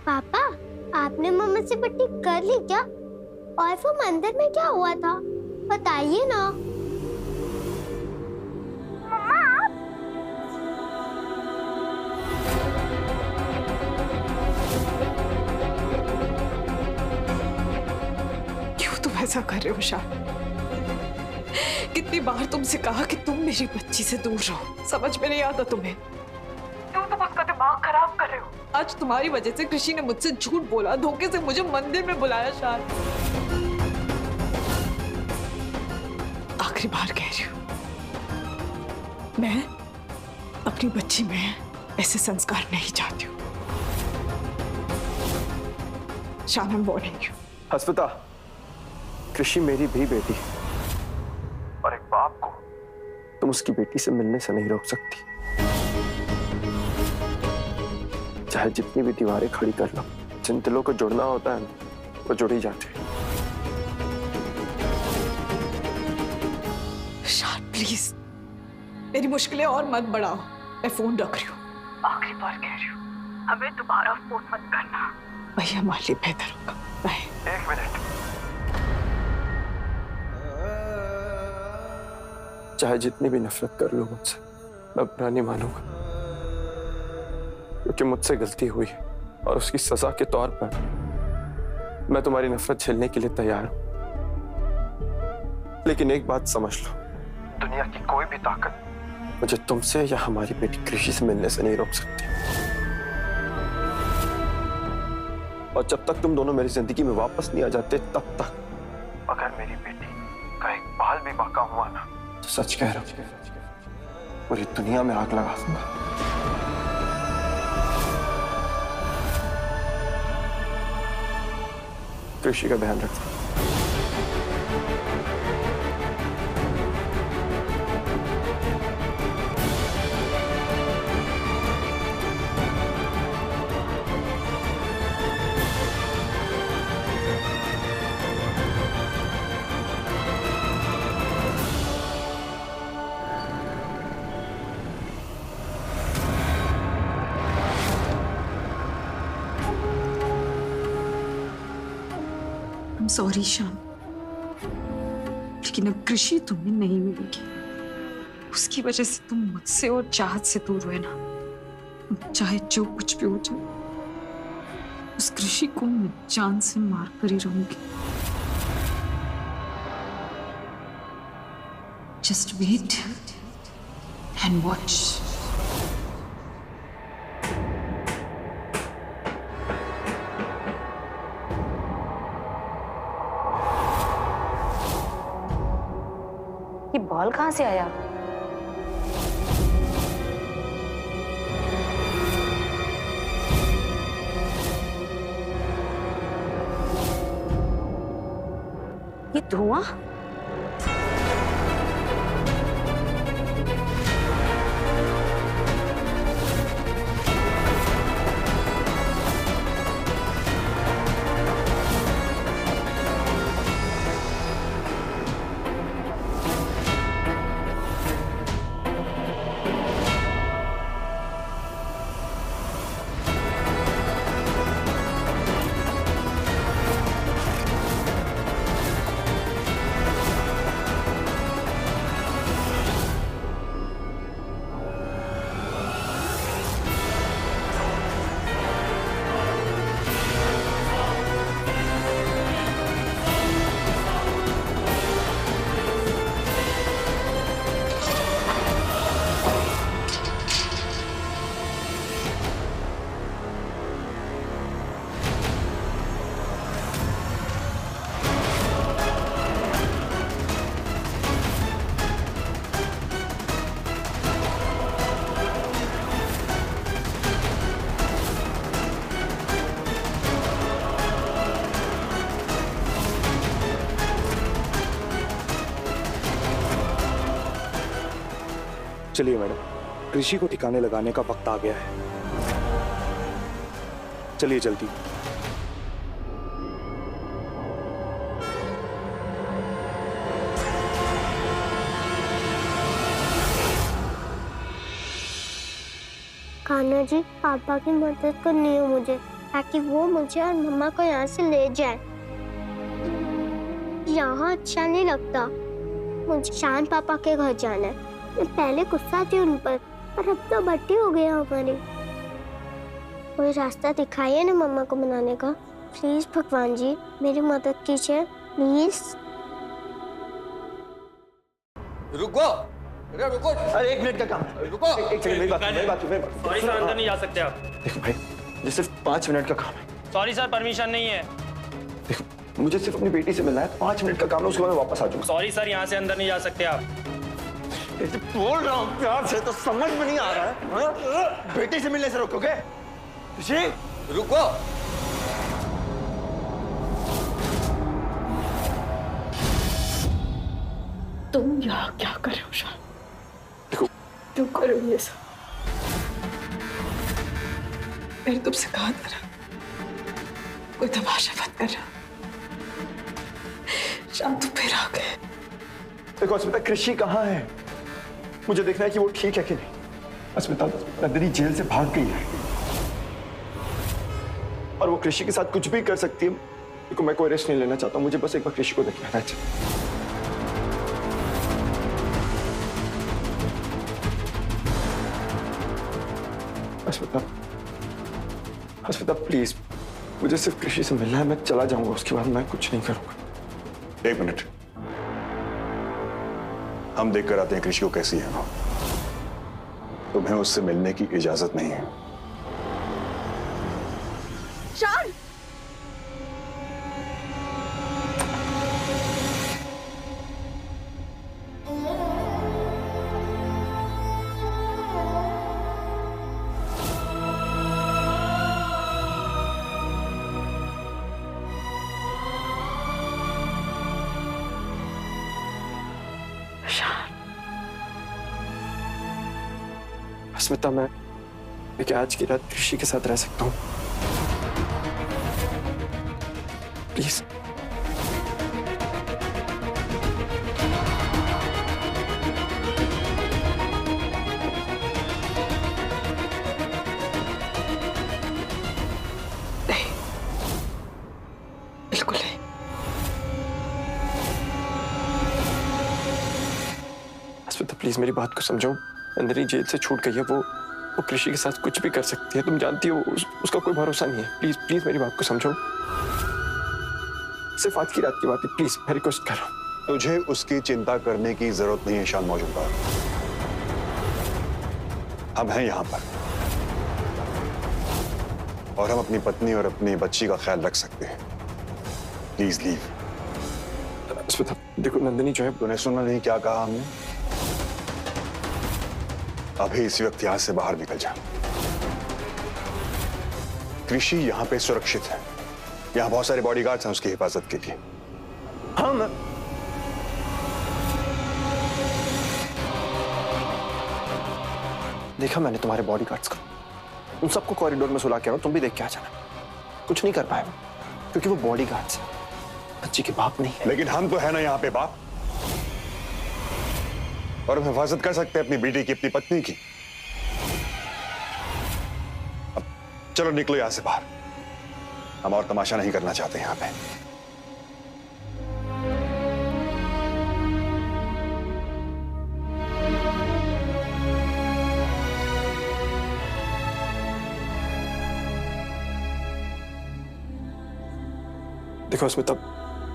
पापा, आपने मम्मा से पट्टी कर ली क्या? और वो मंदिर में क्या हुआ था, बताइए ना। क्यों तुम ऐसा कर रहे हो शान? कितनी बार तुमसे कहा कि तुम मेरी बच्ची से दूर रहो, समझ में नहीं आता तुम्हें? क्यों तुम उसका दिमाग खराब कर रहे हो? आज तुम्हारी वजह से कृषि ने मुझसे झूठ बोला, धोखे से मुझे मंदिर में बुलाया। शान, आखिरी बार कह रही हूँ, मैं अपनी बच्ची में ऐसे संस्कार नहीं चाहती हूँ। शान, I'm warning you। अस्मिता, कृषि मेरी भी बेटी है और एक बाप को तुम उसकी बेटी से मिलने से नहीं रोक सकती। चाहे जितनी भी दीवारें खड़ी कर लो, जिन दिलों को जुड़ना होता है वो जुड़ ही जाते हैं। शान प्लीज, मेरी मुश्किलें और मत बढ़ाओ। मैं फोन रख रही हूँ, आखिरी बार कह रही हूँ, हमें दोबारा फोन मत करना, वही हमारे लिए बेहतर होगा। बाय। 1 मिनट। चाहे जितनी भी नफरत कर लो मुझसे, मैं बुरा नहीं मानूंगा, क्योंकि मुझसे गलती हुई है और उसकी सजा के तौर पर मैं तुम्हारी नफरत झेलने के लिए तैयार हूं। लेकिन एक बात समझ लो, दुनिया की कोई भी ताकत मुझे तुमसे या हमारी बेटी कृषि से मिलने से नहीं रोक सकती। और जब तक तुम दोनों मेरी जिंदगी में वापस नहीं आ जाते, तब तक अगर मेरी बेटी का एक बाल भी बाका हुआ ना, तो सच कह रहा हूं, पूरी दुनिया में आग लगा दूंगा। कृषि का ध्यान रखना। सॉरी शान, लेकिन अब कृषि तुम्हें नहीं मिलेगी। उसकी वजह से तुम मुझसे और चाहत से दूर हुए ना, चाहे जो कुछ भी हो जाए, उस कृषि को मैं जान से मार कर ही रहूंगी। Just wait and watch. ये बॉल कहाँ से आया? ये धुआं? चलिए मैडम, कृषि को ठिकाने लगाने का वक्त आ गया है। चलिए जल्दी। कान्हा जी, पापा की मदद करनी है मुझे। ताकि वो मुझे और मम्मा को यहाँ से ले जाए। यहाँ अच्छा नहीं लगता, मुझे शान पापा के घर जाना है। मैं पहले गुस्सा थी उन पर अब तो बट्टी हो गया हमारी। कोई रास्ता दिखाइए ना मम्मा को मनाने का, प्लीज भगवान जी मेरी मदद कीजिए प्लीज। रुको, अरे रुको, अरे 1 मिनट का काम है, रुको। एक सेकंड, मेरी बात। सॉरी सर, अंदर नहीं जा सकते आप। देखो भाई, ये सिर्फ 5 मिनट का काम है। सॉरी सर, परमिशन नहीं है। देखो, मुझे सिर्फ अपनी बेटी से मिलना है, 5 मिनट का काम है, उसके बाद मैं वापस आ जाऊंगा। सॉरी सर, यहाँ से अंदर नहीं जा सकते आप। बोल रहा हूँ प्यार से, तो समझ में नहीं आ रहा है, हाँ? बेटी से मिलने से रोकोगे? खुशी, रुको। तुम यहाँ क्या कर रहे हो शान? देखो, क्यों कर रहे हो ये सब? मैंने तुमसे कहा था ना, कोई तमाशा मत कर रहा। शान तुम फिर आ गए। देखो अस्मिता, कृषि कहाँ है? मुझे देखना है कि वो ठीक है कि नहीं। अस्मिता नंदिनी जेल से भाग गई है और वो कृषि के साथ कुछ भी कर सकती है। देखो, मैं कोई रिस्क नहीं लेना चाहता, मुझे बस एक बार कृषि को देखना है। अस्मिता प्लीज, मुझे सिर्फ कृषि से मिलना है, मैं चला जाऊंगा, उसके बाद मैं कुछ नहीं करूंगा। 1 मिनट, हम देख कर आते हैं कृषि को कैसी है वो। तुम्हें उससे मिलने की इजाजत नहीं है। शान! अस्मिता, मैं क्या आज की रात कृषि के साथ रह सकता हूँ? प्लीज। नहीं, बिल्कुल नहीं। अस्मिता प्लीज मेरी बात को समझो। नंदिनी जेल से छूट गई है, वो कृषि के साथ कुछ भी कर सकती है, तुम जानती हो उसका कोई भरोसा नहीं है। प्लीज प्लीज मेरी बात को समझो, सिर्फ आज की रात की बात है, प्लीज मैं रिक्वेस्ट कर रहा हूँ। तुझे उसकी चिंता करने की जरूरत नहीं है शान मौजूदगार। हम हैं यहाँ पर और हम अपनी पत्नी और अपनी बच्ची का ख्याल रख सकते हैं। Please leave. अस्मिता देखो, नंदिनी जो है, तूने सुना नहीं क्या कहा हमने? अभी इसी वक्त यहां से बाहर निकल जा। कृषि यहां पे सुरक्षित है, यहां बहुत सारे बॉडीगार्ड्स हैं उसकी हिफाजत के लिए। हाँ मैं देखा मैंने तुम्हारे बॉडीगार्ड्स को, उन सबको कॉरिडोर में सुला के आओ, तुम भी देख के आ जाना। कुछ नहीं कर पाए वो, क्योंकि वो बॉडीगार्ड्स हैं, बच्ची के बाप नहीं है। लेकिन हम तो है ना यहाँ पे बाप, और हम हिफाजत कर सकते हैं अपनी बेटी की, अपनी पत्नी की। अब चलो निकलो यहां से बाहर, हम और तमाशा नहीं करना चाहते यहां पे। देखो अस्मिता,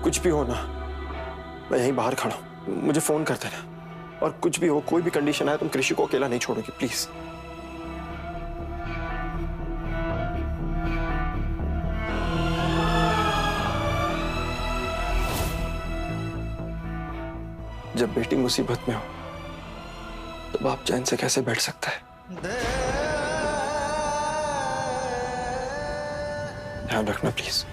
कुछ भी हो ना, मैं यहीं बाहर खड़ा हूं, मुझे फोन कर देना, और कुछ भी हो, कोई भी कंडीशन आए, तुम कृषि को अकेला नहीं छोड़ोगी प्लीज। जब बेटी मुसीबत में हो तो बाप चैन से कैसे बैठ सकता है? ध्यान रखना प्लीज।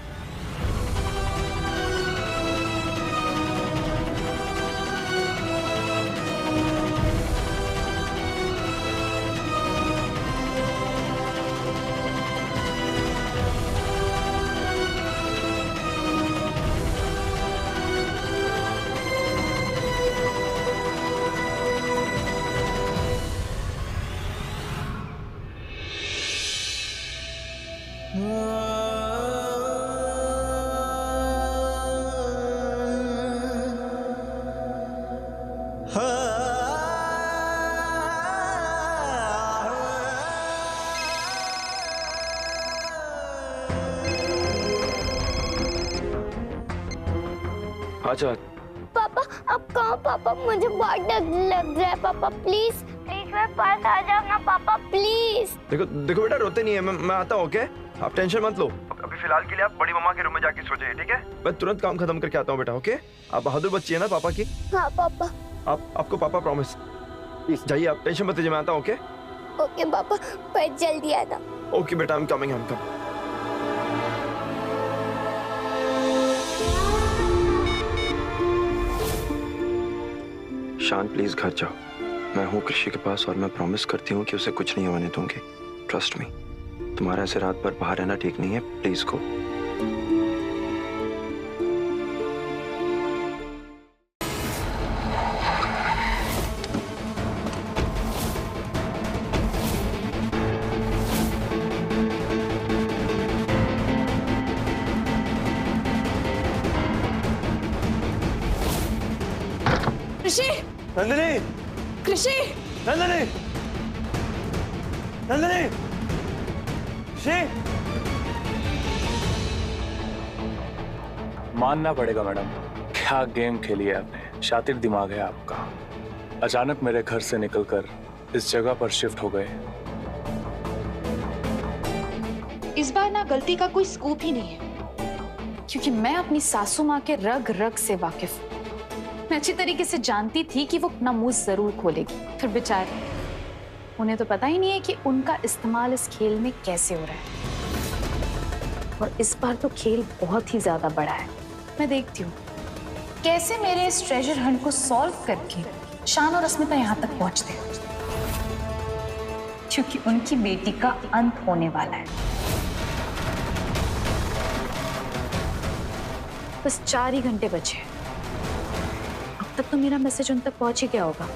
Oh अच्छा पापा अब कहाँ? पापा मुझे बहुत डर लग रहा है। पापा प्लीज प्लीज मेरे पास आ जाओ ना पापा, प्लीज। देखो देखो बेटा, रोते नहीं है, मैं आता हूँ। ओके, आप टेंशन मत लो। अभी फिलहाल के लिए आप बड़ी मम्मा के रूम में जाके सो जाइए, ठीक है? मैं तुरंत काम खत्म करके आता हूँ बेटा। ओके, आप बहादुर बच्ची है ना पापा की? हाँ पापा। आपको पापा प्रॉमिस। प्लीज जाइए, आप टेंशन मत लीजिए, मैं आता हूँ। ओके ओके पापा, पर जल्दी आना। ओके बेटा, I'm coming. शान प्लीज घर जाओ, मैं हूँ कृषि के पास और मैं प्रॉमिस करती हूँ कि उसे कुछ नहीं होने दूंगी। Trust me. तुम्हारा ऐसे रात भर बाहर रहना ठीक नहीं है, प्लीज गो। कृषि, नंदिनी, कृषि, नंदिनी, नंदिनी, कृषि। मानना पड़ेगा मैडम, क्या गेम खेली है आपने। शातिर दिमाग है आपका। अचानक मेरे घर से निकलकर इस जगह पर शिफ्ट हो गए। इस बार ना गलती का कोई स्कूप ही नहीं है, क्योंकि मैं अपनी सासू माँ के रग रग से वाकिफ हूँ। मैं अच्छी तरीके से जानती थी कि वो अपना मुंह जरूर खोलेगी। फिर बेचारे, उन्हें तो पता ही नहीं है कि उनका इस्तेमाल इस खेल में कैसे हो रहा है। और इस बार तो खेल बहुत ही ज्यादा बड़ा है। मैं देखती हूँ कैसे मेरे इस ट्रेजर हंट को सॉल्व करके शान और अस्मिता यहाँ तक पहुंचते हैं, क्योंकि उनकी बेटी का अंत होने वाला है। बस 4 ही घंटे बचे हैं। अब तक तो मेरा मैसेज उन तक पहुंच ही गया होगा।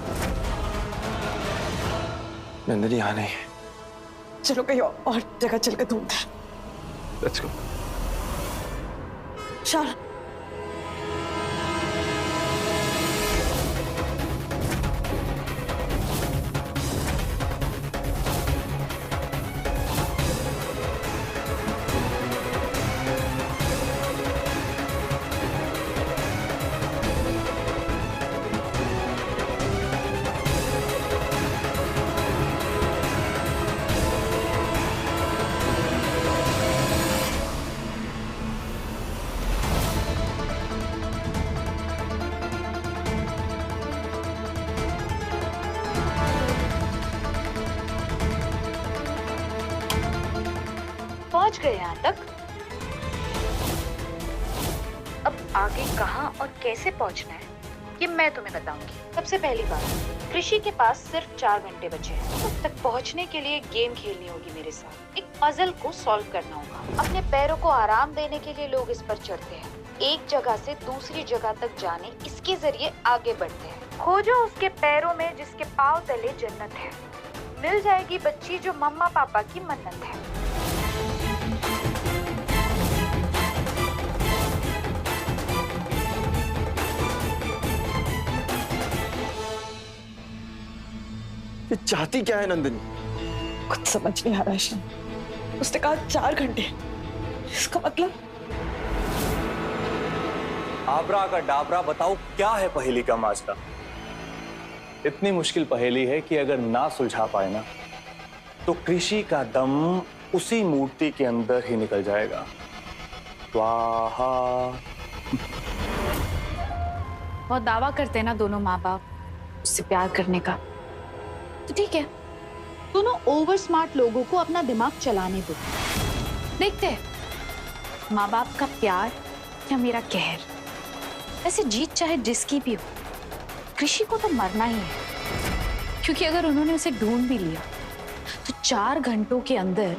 नंदिनी यहाँ नहीं। चलो कहीं और जगह चल के ढूंढते हैं। Let's go. शान, पहुंच गए यहाँ तक। अब आगे कहाँ और कैसे पहुंचना है ये मैं तुम्हें बताऊंगी। सबसे पहली बात, कृषि के पास सिर्फ 4 घंटे बचे हैं। तब तक पहुंचने के लिए गेम खेलनी होगी मेरे साथ। एक पजल को सॉल्व करना होगा। अपने पैरों को आराम देने के लिए लोग इस पर चढ़ते हैं, एक जगह से दूसरी जगह तक जाने इसके जरिए आगे बढ़ते हैं। खोजो उसके पैरों में जिसके पांव तले जन्नत है। मिल जाएगी बच्ची जो मम्मा पापा की मन्नत है। ये चाहती क्या है नंदिनी? कुछ समझ नहीं आ रहा है शान। उसने कहा 4 घंटे, इसका मतलब? आबरा का डाबरा, बताओ क्या है पहेली का माजरा। इतनी मुश्किल पहेली है कि अगर ना सुलझा पाए ना तो कृषि का दम उसी मूर्ति के अंदर ही निकल जाएगा। स्वाहा। बहुत दावा करते हैं ना दोनों माँ बाप उससे प्यार करने का, तो ठीक है, दोनों ओवर स्मार्ट लोगों को अपना दिमाग चलाने दो। देखते हैं माँ बाप का प्यार या मेरा कहर। ऐसे जीत चाहे जिसकी भी हो, कृषि को तो मरना ही है, क्योंकि अगर उन्होंने उसे ढूंढ भी लिया तो 4 घंटों के अंदर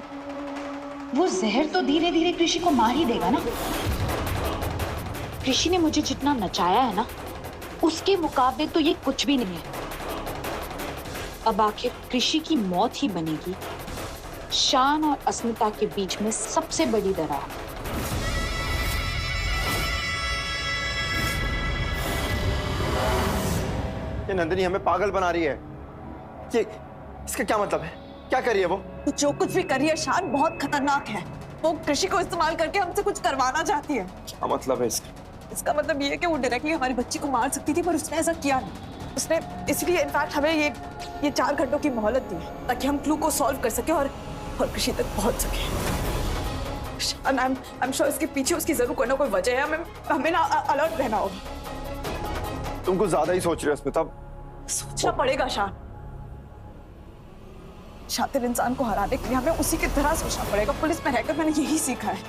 वो जहर तो धीरे धीरे कृषि को मार ही देगा ना। कृषि ने मुझे जितना नचाया है ना, उसके मुकाबले तो ये कुछ भी नहीं है। अब आखिर कृषि की मौत ही बनेगी शान और अस्मिता के बीच में सबसे बड़ी दरार। ये नंदिनी हमें पागल बना रही है। ये इसका क्या मतलब है? क्या कर रही है वो? तो जो कुछ भी कर रही है शान बहुत खतरनाक है। वो कृषि को इस्तेमाल करके हमसे कुछ करवाना चाहती है। क्या मतलब है इसका? इसका मतलब ये है कि वो डायरेक्टली हमारी बच्ची को मार सकती थी, पर उसने ऐसा किया नहीं। उसने इसलिए इनफैक्ट हमें ये 4 घंटों की मोहलत दी ताकि हम क्लू को सॉल्व कर सके और कृषि तक पहुंच सके। आई एम श्योर इसके पीछे उसकी जरूर कोई ना कोई वजह है। हमें ना अलर्ट रहना होगा। तुम कुछ ज्यादा ही सोच रहे हो स्मिता। सोचना पड़ेगा शान। शातिर इंसान को हराने के लिए हमें उसी की तरह सोचना पड़ेगा। पुलिस में रहकर मैंने यही सीखा है।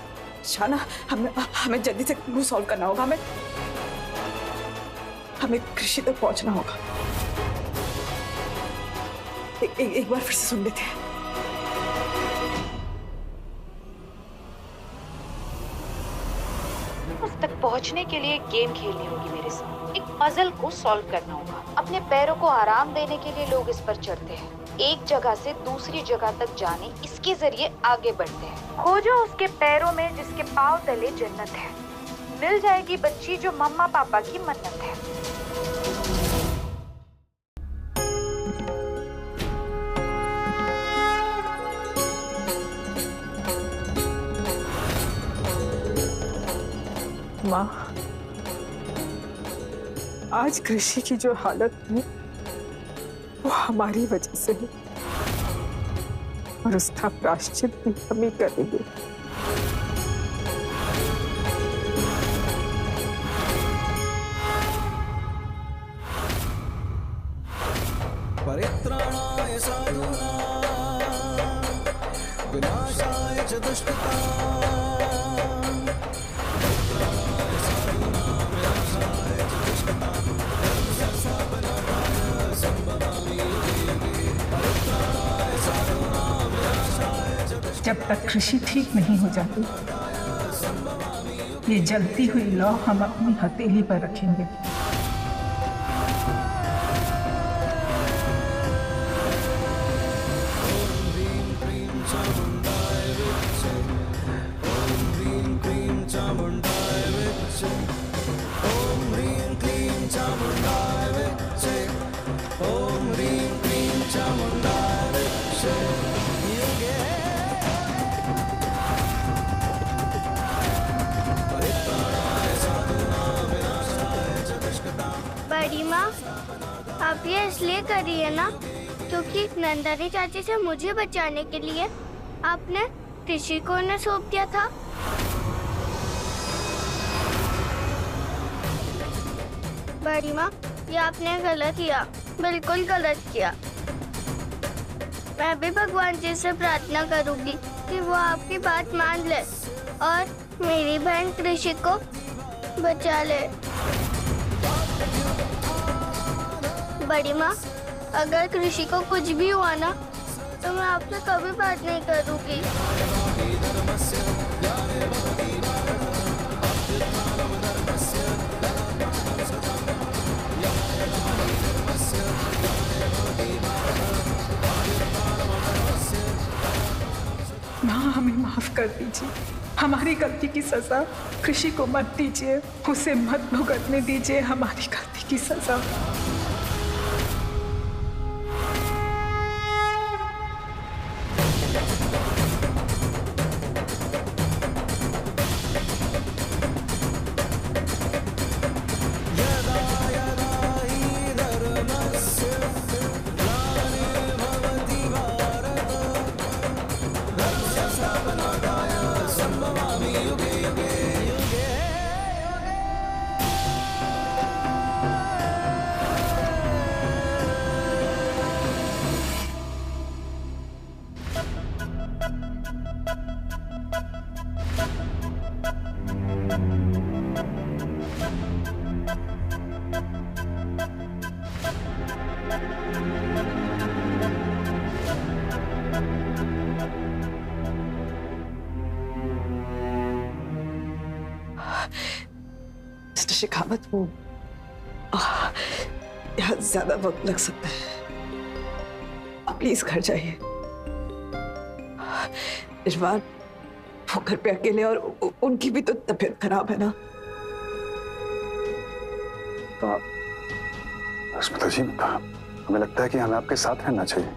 शाना, हमें जल्दी से क्लू सॉल्व करना होगा। हमें कृषि तक पहुंचना होगा। एक बार फिर से सुन लेते हैं। उस तक पहुंचने के लिए एक गेम खेलनी होगी मेरे साथ। एक पजल को सॉल्व करना होगा। अपने पैरों को आराम देने के लिए लोग इस पर चढ़ते हैं, एक जगह से दूसरी जगह तक जाने इसके जरिए आगे बढ़ते हैं। खोजो उसके पैरों में जिसके पांव तले जन्नत है, मिल जाएगी बच्ची जो मम्मा पापा की मन्नत है। माँ, आज कृषि की जो हालत है वो हमारी वजह से है और उसका प्रायश्चित भी हम ही करेंगे। परित्राणाय साधूनां विनाशाय च दुष्कृतां। जब तक कृषि ठीक नहीं हो जाती, ये जलती हुई लौ हम अपनी हथेली पर रखेंगे। बड़ी माँ, आप ये इसलिए कर रही है ना क्योंकि नंदनी चाची से मुझे बचाने के लिए आपने कृषि को उन्हें सौंप दिया था। बड़ी माँ, ये आपने गलत किया, बिल्कुल गलत किया। मैं भी भगवान जी से प्रार्थना करूंगी कि वो आपकी बात मान ले और मेरी बहन कृषि को बचा ले। बड़ी माँ, अगर कृषि को कुछ भी हुआ ना तो मैं आपसे कभी बात नहीं करूंगी। माँ, हमें माफ कर दीजिए। हमारी गलती की सजा कृषि को मत दीजिए, उसे मत भुगतने दीजिए हमारी गलती की सजा। शिखावत, वो यहाँ ज्यादा वक्त लग सकता है। आप प्लीज घर जाइए। इस बार वो घर पे अकेले और उनकी भी तो तबीयत खराब है ना। स्मिता जी, हमें लगता है कि हमें आपके साथ रहना चाहिए।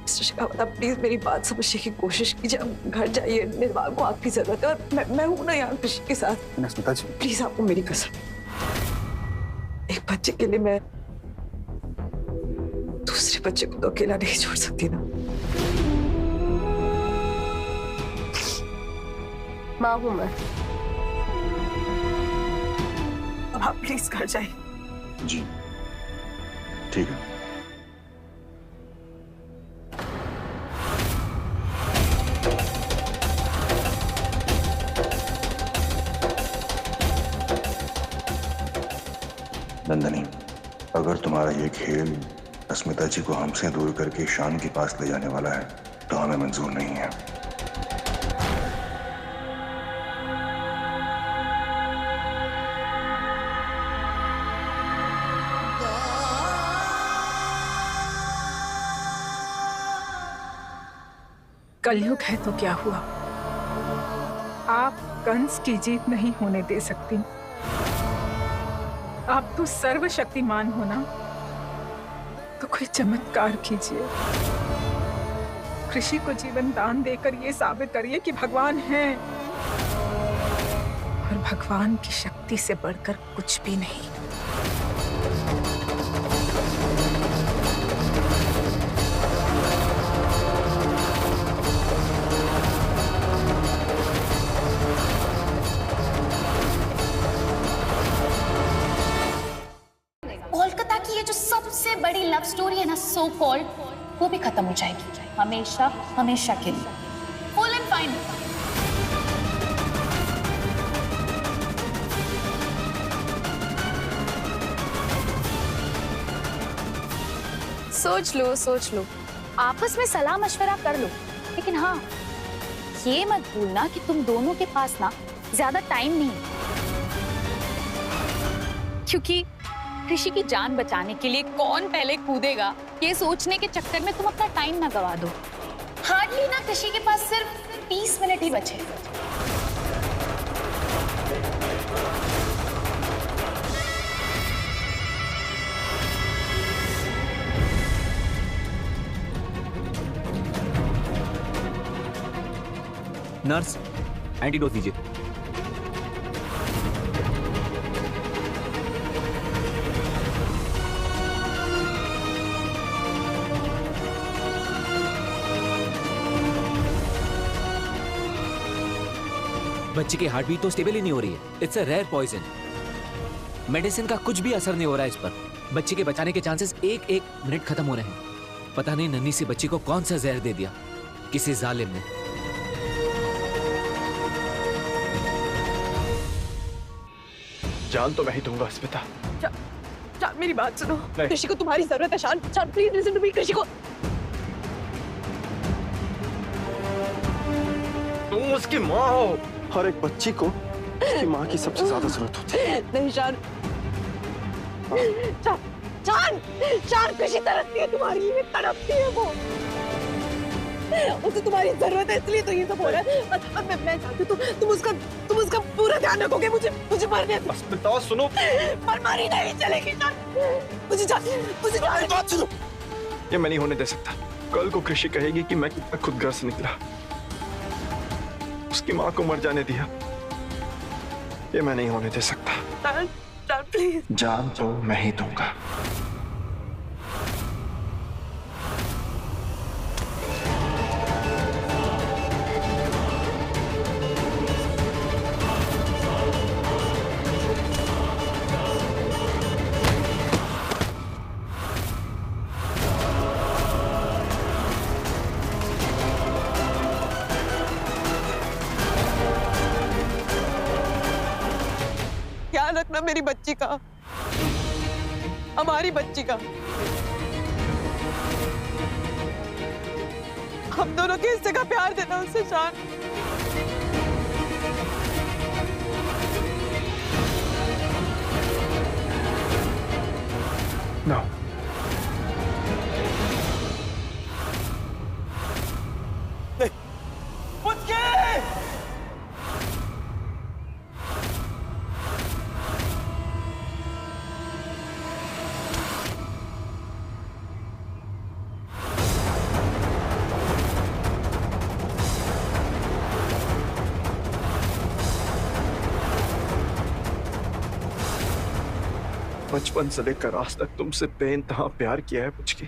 मिस्टर शिखावत, प्लीज मेरी बात समझने की कोशिश कीजिए। आप घर जाइए, निर्वाल को आपकी जरूरत है और मैं हूं ना यहाँ कृषि के साथ। नस्मिता जी, प्लीज आपको मेरी कसम, एक बच्चे के लिए मैं दूसरे बच्चे को तो अकेला नहीं छोड़ सकती ना। माँ हूँ मैं। अब आप प्लीज घर जाइए। जी ठीक है। नंदनी, अगर तुम्हारा ये खेल अस्मिता जी को हमसे दूर करके शान के पास ले जाने वाला है तो हमें मंजूर नहीं है। कलयुग है तो क्या हुआ, आप कंस की जीत नहीं होने दे सकती। आप तो सर्वशक्तिमान हो ना, तो कोई चमत्कार कीजिए। कृषि को जीवन दान देकर ये साबित करिए कि भगवान है, और भगवान की शक्ति से बढ़कर कुछ भी नहीं। कोलकाता की ये जो सबसे बड़ी लव स्टोरी है ना, सो कॉल्ड, वो भी खत्म हो जाएगी हमेशा हमेशा के लिए, फुल एंड फाइनल। सोच लो, आपस में सलाह मशवरा कर लो, लेकिन हाँ, ये मत भूलना कि तुम दोनों के पास ना ज्यादा टाइम नहीं है, क्योंकि कृषि की जान बचाने के लिए कौन पहले कूदेगा, ये सोचने के चक्कर में तुम अपना टाइम ना गवा दो। हार्डली ना कृषि के पास सिर्फ 30 मिनट ही बचे। नर्स, एंटीडोट दीजिए। बच्चे की हार्ट बीट तो स्टेबल ही नहीं हो रही है। It's a rare poison. Medicine का कुछ भी असर नहीं हो रहा है इस पर। बच्चे के बचाने के चांसेस एक एक मिनट खत्म हो रहे हैं। पता नहीं नन्ही सी बच्ची को कौन सा जहर दे दिया किसी जालिम ने। जान तो मैं ही दूंगा अस्मिता। शान मेरी बात सुनो, कृषि को तुम्हारी जरूरत है। शान प्लीज लिसन टू मी। कृषि को तुम उसकी माँ हो। हर एक बच्ची को उसकी माँ की सबसे ज्यादा जरूरत होती है। नहीं शान, शान कृषि तरसती है तुम्हारी लिए, तड़पती है वो। उसे तुम्हारी जरूरत है, इसलिए तो ये सब हो रहा है। अब मैं चाहती हूँ तुम उसका पूरा ध्यान रखोगे। मुझे मरने दो। बताओ, सुनो, पर मारी नहीं चलेगी शान। मुझे बात सुनो। ये मैं नहीं होने दे सकता। कल को कृषि कहेगी कि मैं कितना खुद घर से निकला, उसकी माँ को मर जाने दिया। ये मैं नहीं होने दे सकता। प्लीज। जान तो मैं ही दूंगा। ख्याल रखना मेरी बच्ची का, हमारी बच्ची का। हम दोनों के हिस्से का प्यार देना उसे शान। No. बचपन से लेकर आज तक तुमसे बेइंतहा प्यार किया है पुचकी।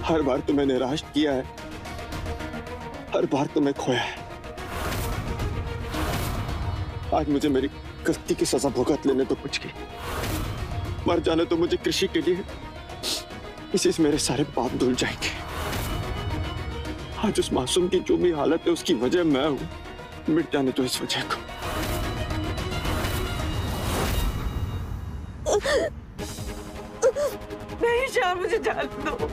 हर बार तुम्हें निराश किया है, हर बार तुम्हें खोया है। आज मुझे मेरी गलती की सजा भुगत लेने तो पुचकी। मर जाने तो मुझे कृषि के लिए, इसी से मेरे सारे पाप धुल जाएंगे। आज उस मासूम की जो भी हालत है उसकी वजह मैं हूं। मिट जाने तो इस वजह को। नहीं शान, मुझे जाने दो।